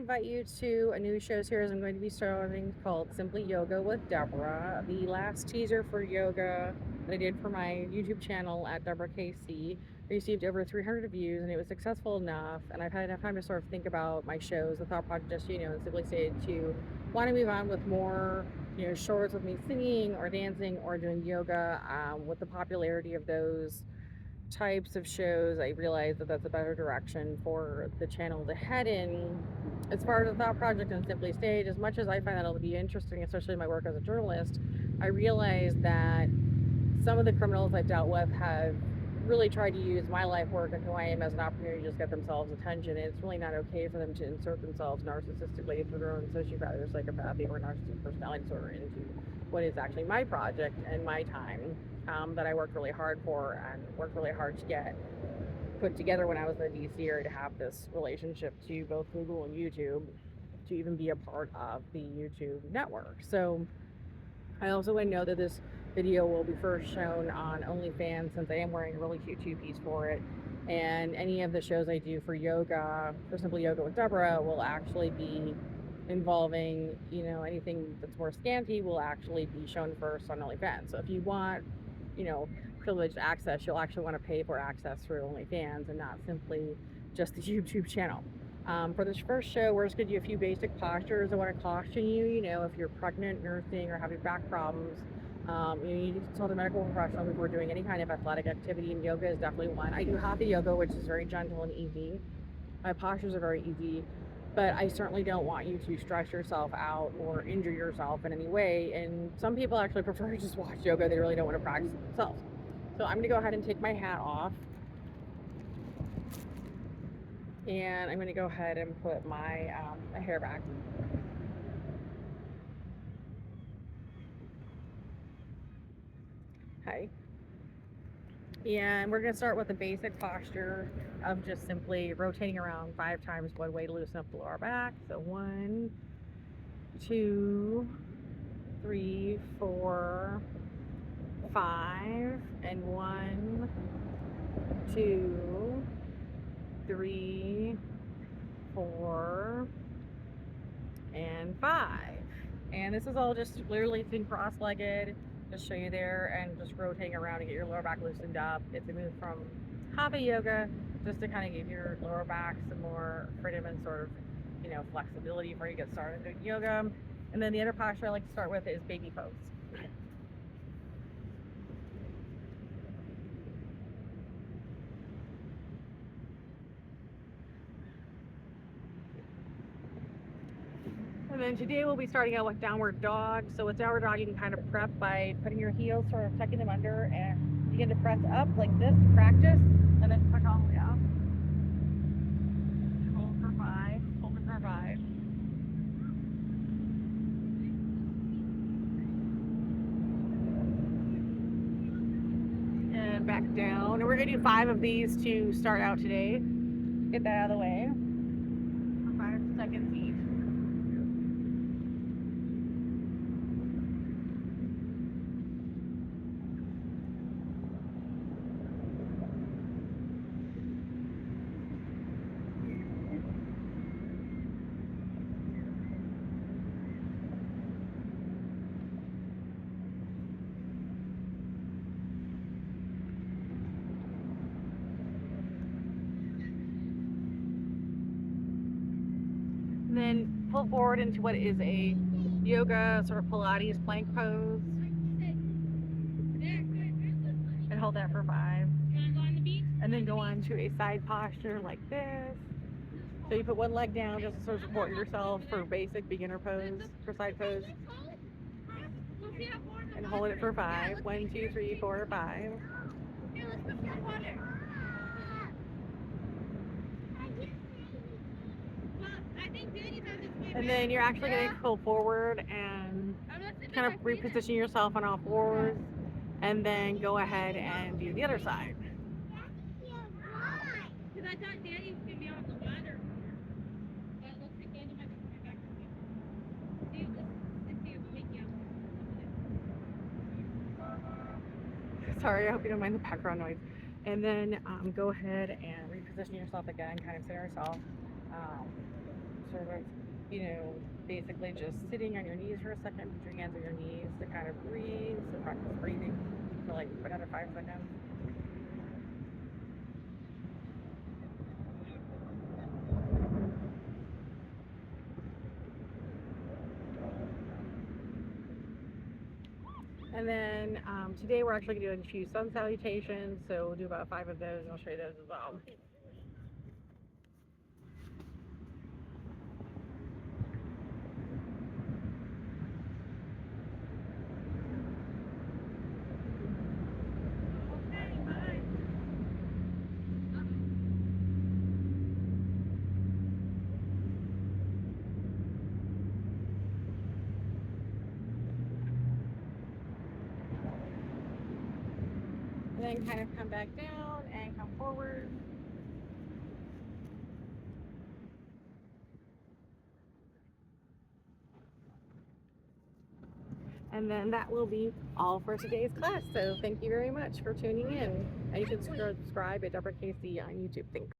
invite you to a new show series I'm going to be starting called Simply Yoga with Deborah. The last teaser for yoga that I did for my YouTube channel at Deborah KC received over 300 views, and it was successful enough. And I've had enough time to sort of think about my shows. The thought project, just and simply stated, to want to move on with more, shorts with me singing or dancing or doing yoga. With the popularity of those types of shows, I realized that that's a better direction for the channel to head in. As far as the thought project and simply stage, as much as I find that it'll be interesting, especially in my work as a journalist, I realized that some of the criminals I've dealt with have really tried to use my life work and who I am as an opportunity to just get themselves attention. And it's really not okay for them to insert themselves narcissistically through their own sociopathy or psychopathy or narcissistic personality disorder into what is actually my project and my time, that I worked really hard for and worked really hard to get put together when I was in the DC area, to have this relationship to both Google and YouTube, to even be a part of the YouTube network. So I also want to know that this video will be first shown on OnlyFans, since I am wearing a really cute two-piece for it. And any of the shows I do for yoga, for Simply Yoga with Deborah, will actually be involving, anything that's more scanty will actually be shown first on OnlyFans. So if you want, privileged access, you'll actually want to pay for access through OnlyFans and not simply just the YouTube channel. For this first show, we're just going to do a few basic postures. I want to caution you, if you're pregnant, nursing, or having back problems, you need to consult a medical professional before doing any kind of athletic activity, and yoga is definitely one. I do hatha yoga, which is very gentle and easy. My postures are very easy, but I certainly don't want you to stress yourself out or injure yourself in any way. And some people actually prefer to just watch yoga. They really don't want to practice it themselves. So I'm going to go ahead and take my hat off. And I'm going to go ahead and put my hair back. Okay. And we're going to start with the basic posture of just simply rotating around 5 times one way to loosen up the lower back. So 1, 2, 3, 4, 5, and 1, 2, 3, 4, and 5. And this is all just literally sitting cross-legged, just show you there, and just rotating around to get your lower back loosened up. It's a move from hatha yoga, just to kind of give your lower back some more freedom and sort of, flexibility before you get started doing yoga. And then the other posture I like to start with is baby pose. And then today we'll be starting out with downward dog. So with downward dog, you can kind of prep by putting your heels, sort of tucking them under, and begin to press up like this, practice, and then push all the way up. Hold for 5, hold for 5. And back down. And we're gonna do 5 of these to start out today. Get that out of the way for 5 seconds each. Then pull forward into what is a yoga sort of Pilates plank pose, and hold that for 5. And then go on to a side posture like this. So you put one leg down just to sort of support yourself for basic beginner pose, for side pose, and hold it for 5. 1, 2, 3, 4, 5. And then you're actually going to pull forward and kind of reposition yourself on all fours, and then go ahead and do the other side. Sorry, I hope you don't mind the background noise. And then go ahead and reposition yourself again, kind of center yourself, sort that's, basically just sitting on your knees for a second, put your hands on your knees to kind of breathe. So practice breathing for like another 5 seconds. And then today we're actually doing a few sun salutations, so we'll do about 5 of those, and I'll show you those as well. And then kind of come back down and come forward. And then that will be all for today's class. So thank you very much for tuning in. And you can subscribe at Deborah KC on YouTube. Thanks.